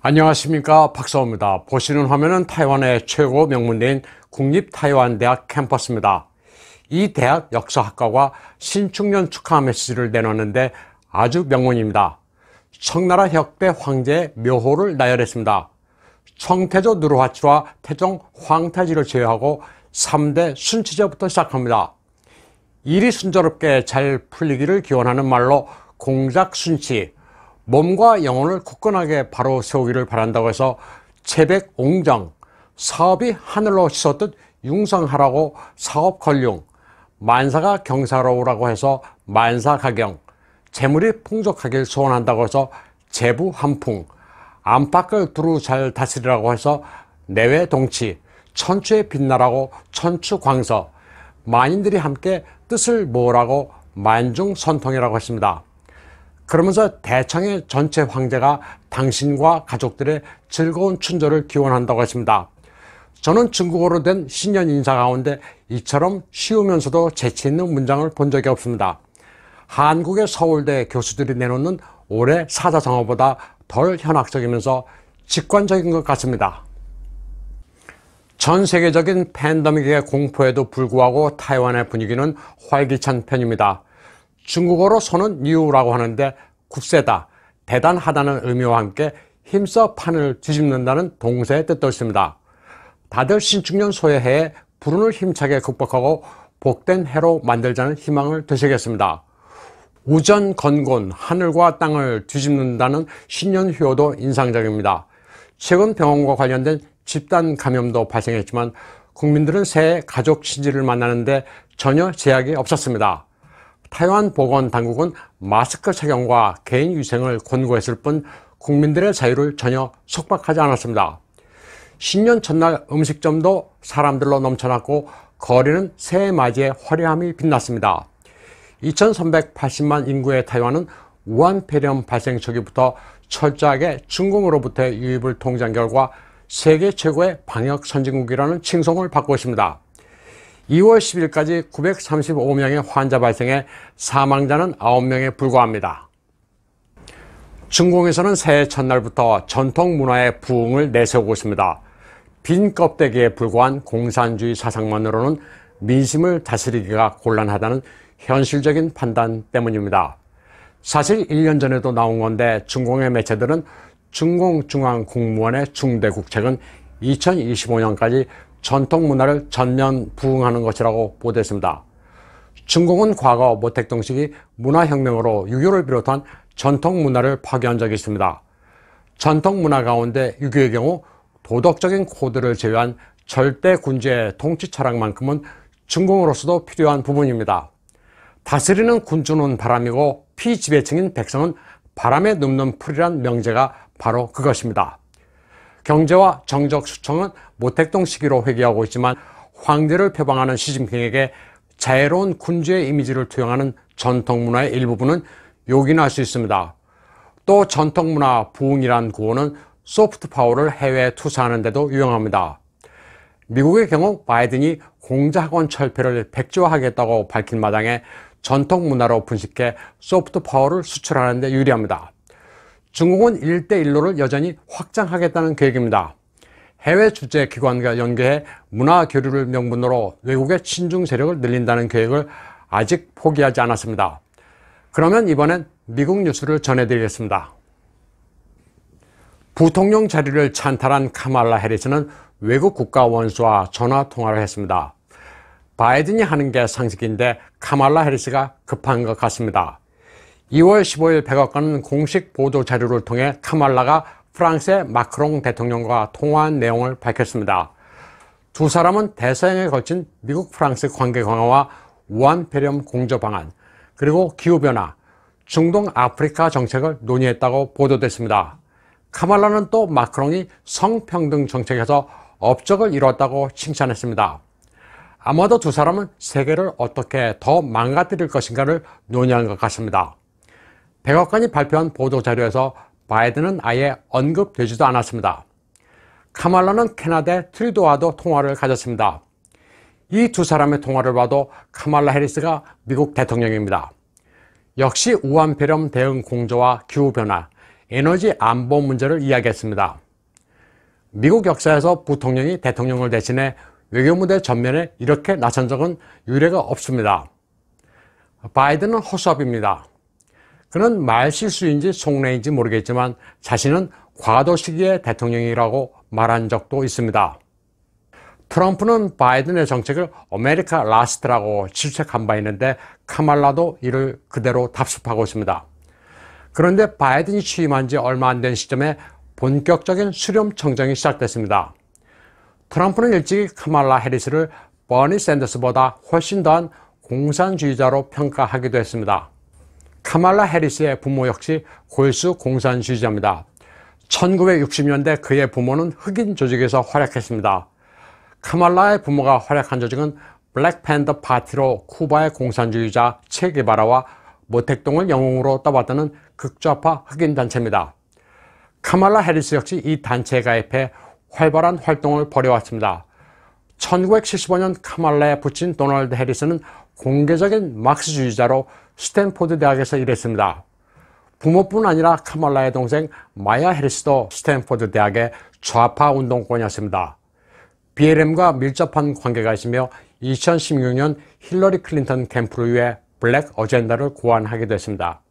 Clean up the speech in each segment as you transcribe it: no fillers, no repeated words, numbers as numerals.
안녕하십니까, 박사호입니다. 보시는 화면은 타이완의 최고 명문대인 국립타이완대학 캠퍼스입니다. 이 대학 역사학과가 신축년 축하 메시지를 내놨는데 아주 명문입니다. 청나라 혁대 황제의 묘호를 나열했습니다. 청태조 누르하치와 태종 황타지를 제외하고 3대 순치제부터 시작합니다. 일이 순조롭게 잘 풀리기를 기원하는 말로 공작순치, 몸과 영혼을 굳건하게 바로 세우기를 바란다고 해서 채백옹정, 사업이 하늘로 솟듯 융성하라고 사업걸융, 만사가 경사로우라고 해서 만사가경, 재물이 풍족하길 소원한다고 해서 재부한풍, 안팎을 두루 잘 다스리라고 해서 내외동치, 천추에 빛나라고 천추광서, 만인들이 함께 뜻을 모으라고 만중선통이라고 했습니다. 그러면서 대창의 전체 황제가 당신과 가족들의 즐거운 춘절을 기원한다고 했습니다. 저는 중국어로 된 신년 인사 가운데 이처럼 쉬우면서도 재치 있는 문장을 본 적이 없습니다. 한국의 서울대 교수들이 내놓는 올해 사자성어보다 덜 현학적이면서 직관적인 것 같습니다. 전 세계적인 팬데믹의 공포에도 불구하고 타이완의 분위기는 활기찬 편입니다. 중국어로 손은 뉴라고 하는데 굳세다, 대단하다는 의미와 함께 힘써 판을 뒤집는다는 동사의 뜻도 있습니다. 다들 신축년 소외해에 불운을 힘차게 극복하고 복된 해로 만들자는 희망을 되새겼습니다. 우전건곤, 하늘과 땅을 뒤집는다는 신년 효도 인상적입니다. 최근 병원과 관련된 집단 감염도 발생했지만 국민들은 새해 가족 친지를 만나는데 전혀 제약이 없었습니다. 타이완 보건당국은 마스크 착용과 개인 위생을 권고했을 뿐 국민들의 자유를 전혀 속박하지 않았습니다. 신년 첫날 음식점도 사람들로 넘쳐났고 거리는 새해 맞이에 화려함이 빛났습니다. 2380만 인구의 타이완은 우한 폐렴 발생 초기부터 철저하게 중국으로부터의 유입을 통제한 결과 세계 최고의 방역 선진국이라는 칭송을 받고 있습니다. 2월 10일까지 935명의 환자 발생에 사망자는 9명에 불과합니다. 중공에서는 새해 첫날부터 전통 문화의 부흥을 내세우고 있습니다. 빈 껍데기에 불과한 공산주의 사상만으로는 민심을 다스리기가 곤란하다는 현실적인 판단 때문입니다. 사실 1년 전에도 나온 건데 중공의 매체들은 중공중앙국무원의 중대국책은 2025년까지 전통 문화를 전면 부흥하는 것이라고 보도했습니다. 중공은 과거 모택동식이 문화혁명으로 유교를 비롯한 전통 문화를 파괴한 적이 있습니다. 전통 문화 가운데 유교의 경우 도덕적인 코드를 제외한 절대 군주의 통치 철학만큼은 중공으로서도 필요한 부분입니다. 다스리는 군주는 바람이고 피지배층인 백성은 바람에 눕는 풀이란 명제가 바로 그것입니다. 경제와 정적 수청은 모택동 시기로 회귀하고 있지만 황제를 표방하는 시진핑에게 자애로운 군주의 이미지를 투영하는 전통문화의 일부분은 요긴할 수 있습니다. 또 전통문화 부흥이란 구호는 소프트 파워를 해외에 투사하는 데도 유용합니다. 미국의 경우 바이든이 공자학원 철폐를 백지화하겠다고 밝힌 마당에 전통문화로 분식해 소프트 파워를 수출하는 데 유리합니다. 중국은 1대1로를 여전히 확장하겠다는 계획입니다. 해외 주재기관과 연계해 문화 교류를 명분으로 외국의 친중 세력을 늘린다는 계획을 아직 포기하지 않았습니다. 그러면 이번엔 미국 뉴스를 전해드리겠습니다. 부통령 자리를 찬탈한 카말라 해리스는 외국 국가 원수와 전화 통화를 했습니다. 바이든이 하는 게 상식인데 카말라 해리스가 급한 것 같습니다. 2월 15일 백악관은 공식 보도 자료를 통해 카말라가 프랑스의 마크롱 대통령과 통화한 내용을 밝혔습니다. 두 사람은 대서양에 걸친 미국 프랑스 관계 강화와 우한 폐렴 공조 방안, 그리고 기후변화, 중동 아프리카 정책을 논의했다고 보도됐습니다. 카말라는 또 마크롱이 성평등 정책에서 업적을 이뤘다고 칭찬했습니다. 아마도 두 사람은 세계를 어떻게 더 망가뜨릴 것인가를 논의한 것 같습니다. 백악관이 발표한 보도자료에서 바이든은 아예 언급되지도 않았습니다. 카말라는 캐나다의 트루도와도 통화를 가졌습니다. 이 두 사람의 통화를 봐도 카말라 해리스가 미국 대통령입니다. 역시 우한 폐렴 대응 공조와 기후변화, 에너지 안보 문제를 이야기했습니다. 미국 역사에서 부통령이 대통령을 대신해 외교무대 전면에 이렇게 나선 적은 유례가 없습니다. 바이든은 허수아비입니다. 그는 말실수인지 속내인지 모르겠지만 자신은 과도 시기의 대통령이라고 말한 적도 있습니다. 트럼프는 바이든의 정책을 아메리카 라스트라고 질책한 바 있는데 카말라도 이를 그대로 답습하고 있습니다. 그런데 바이든이 취임한 지 얼마 안 된 시점에 본격적인 수렴 청정이 시작됐습니다. 트럼프는 일찍이 카말라 해리스를 버니 샌더스보다 훨씬 더한 공산주의자로 평가하기도 했습니다. 카말라 해리스의 부모 역시 골수 공산주의자입니다. 1960년대 그의 부모는 흑인 조직에서 활약했습니다. 카말라의 부모가 활약한 조직은 블랙팬더 파티로 쿠바의 공산주의자 체게바라와 모택동을 영웅으로 떠받드는 극좌파 흑인 단체입니다. 카말라 해리스 역시 이 단체에 가입해 활발한 활동을 벌여왔습니다. 1975년 카말라에 붙인 도널드 해리스는 공개적인 막스주의자로 스탠포드 대학에서 일했습니다. 부모뿐 아니라 카말라의 동생 마야 해리스도 스탠포드 대학의 좌파 운동권이었습니다. BLM과 밀접한 관계가 있으며 2016년 힐러리 클린턴 캠프를 위해 블랙 어젠다를 고안하기도 했습니다.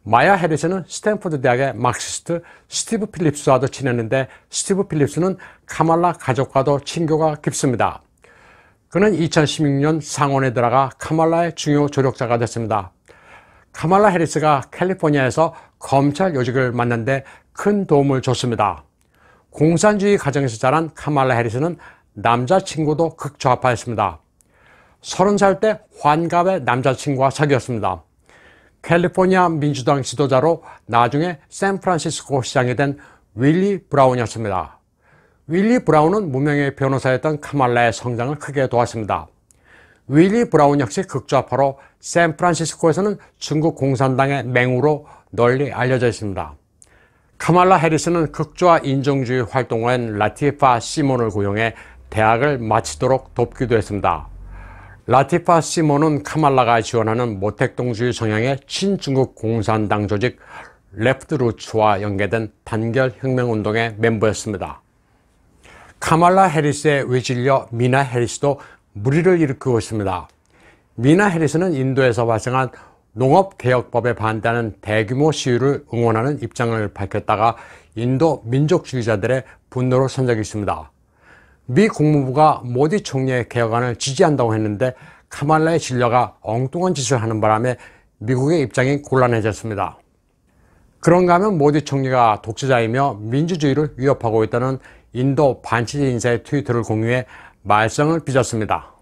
마야 해리스는 스탠포드 대학의 막시스트 스티브 필립스와도 친했는데 스티브 필립스는 카말라 가족과도 친교가 깊습니다. 그는 2016년 상원에 들어가 카말라의 중요 조력자가 됐습니다. 카말라 해리스가 캘리포니아에서 검찰 요직을 맡는 데 큰 도움을 줬습니다. 공산주의 가정에서 자란 카말라 해리스는 남자친구도 극좌파였습니다. 30살 때 환갑의 남자친구와 사귀었습니다. 캘리포니아 민주당 지도자로 나중에 샌프란시스코 시장이 된 윌리 브라운이었습니다. 윌리 브라운은 무명의 변호사였던 카말라의 성장을 크게 도왔습니다. 윌리 브라운 역시 극좌파로 샌프란시스코에서는 중국 공산당의 맹우로 널리 알려져 있습니다. 카말라 해리스는 극좌 인종주의 활동가인 라티파 시몬을 고용해 대학을 마치도록 돕기도 했습니다. 라티파 시몬은 카말라가 지원하는 모택동주의 성향의 친중국 공산당 조직 레프트 루츠와 연계된 단결 혁명운동의 멤버였습니다. 카말라 해리스에 외질려 미나 해리스도 무리를 일으키고 있습니다. 미나 해리스는 인도에서 발생한 농업개혁법에 반대하는 대규모 시위를 응원하는 입장을 밝혔다가 인도 민족주의자들의 분노를 산 적이 있습니다. 미 국무부가 모디 총리의 개혁안을 지지한다고 했는데 카말라의 진료가 엉뚱한 짓을 하는 바람에 미국의 입장이 곤란해졌습니다. 그런가 하면 모디 총리가 독재자이며 민주주의를 위협하고 있다는 인도 반치제 인사의 트위터를 공유해 말썽을 빚었습니다.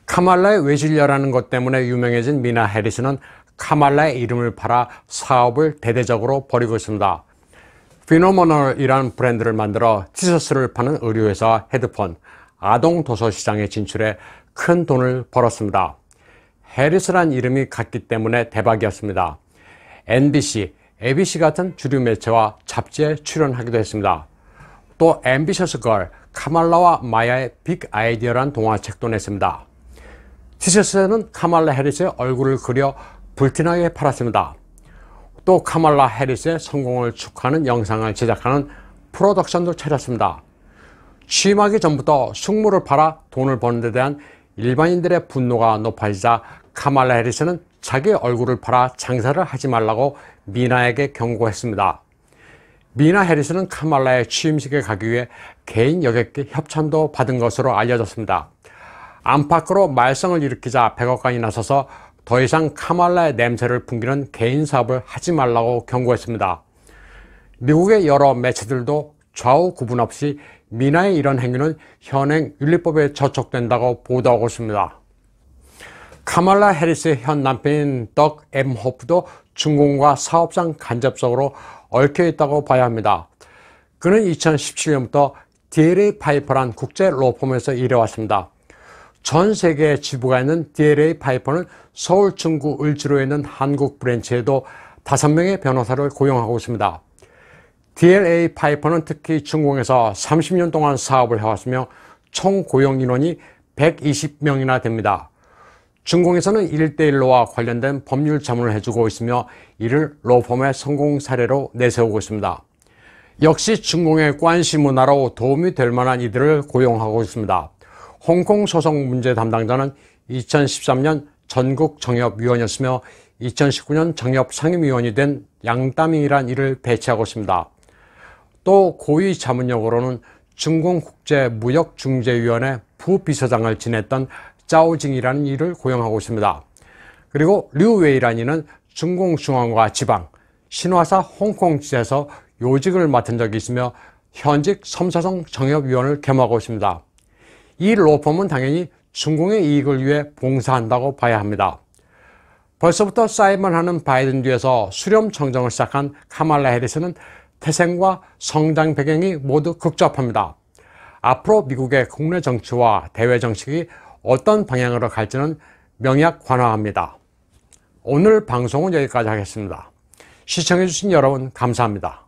카말라의 외질려라는 것 때문에 유명해진 미나 해리스는 카말라의 이름을 팔아 사업을 대대적으로 벌이고 있습니다. 피노모널이라는 브랜드를 만들어 티셔츠를 파는 의류회사 헤드폰, 아동 도서 시장에 진출해 큰 돈을 벌었습니다. 해리스란 이름이 같기 때문에 대박이었습니다. NBC, ABC 같은 주류 매체와 잡지에 출연하기도 했습니다. 또 앰비셔스 걸, 카말라와 마야의 빅 아이디어란 동화책도 냈습니다. 티셔츠에는 카말라 해리스의 얼굴을 그려 불티나게 팔았습니다. 또 카말라 해리스의 성공을 축하하는 영상을 제작하는 프로덕션도 차렸습니다. 취임하기 전부터 숙모를 팔아 돈을 버는 데 대한 일반인들의 분노가 높아지자 카말라 해리스는 자기 얼굴을 팔아 장사를 하지 말라고 미나에게 경고했습니다. 미나 해리스는 카말라의 취임식에 가기 위해 개인 여객기 협찬도 받은 것으로 알려졌습니다. 안팎으로 말썽을 일으키자 백악관이 나서서 더 이상 카말라의 냄새를 풍기는 개인 사업을 하지 말라고 경고했습니다. 미국의 여러 매체들도 좌우 구분 없이 미나의 이런 행위는 현행 윤리법에 저촉된다고 보도하고 있습니다. 카말라 해리스의 현 남편인 덕 M. 호프도 중공과 사업상 간접적으로 얽혀있다고 봐야 합니다. 그는 2017년부터 DLA 파이퍼란 국제 로펌에서 일해왔습니다. 전 세계에 지부가 있는 DLA 파이퍼는 서울, 중구, 을지로에 있는 한국 브랜치에도 5명의 변호사를 고용하고 있습니다. DLA 파이퍼는 특히 중공에서 30년 동안 사업을 해왔으며 총 고용 인원이 120명이나 됩니다. 중공에서는 1대1로와 관련된 법률 자문을 해주고 있으며 이를 로펌의 성공 사례로 내세우고 있습니다. 역시 중공의 관시 문화로 도움이 될 만한 이들을 고용하고 있습니다. 홍콩 소송 문제 담당자는 2013년 전국 정협위원이었으며 2019년 정협 상임위원이 된 양따밍이란 이를 배치하고 있습니다. 또 고위 자문역으로는 중공국제무역중재위원회 부비서장을 지냈던 짜오징이라는 이를 고용하고 있습니다. 그리고 류웨이라는 이는 중공중앙과 지방, 신화사 홍콩지에서 요직을 맡은 적이 있으며 현직 섬사성 정협위원을 겸하고 있습니다. 이 로펌은 당연히 중공의 이익을 위해 봉사한다고 봐야 합니다. 벌써부터 쌓이만 하는 바이든 뒤에서 수렴 청정을 시작한 카말라 해리스는 태생과 성장 배경이 모두 극적합니다. 앞으로 미국의 국내 정치와 대외 정책이 어떤 방향으로 갈지는 명약관화합니다. 오늘 방송은 여기까지 하겠습니다. 시청해주신 여러분 감사합니다.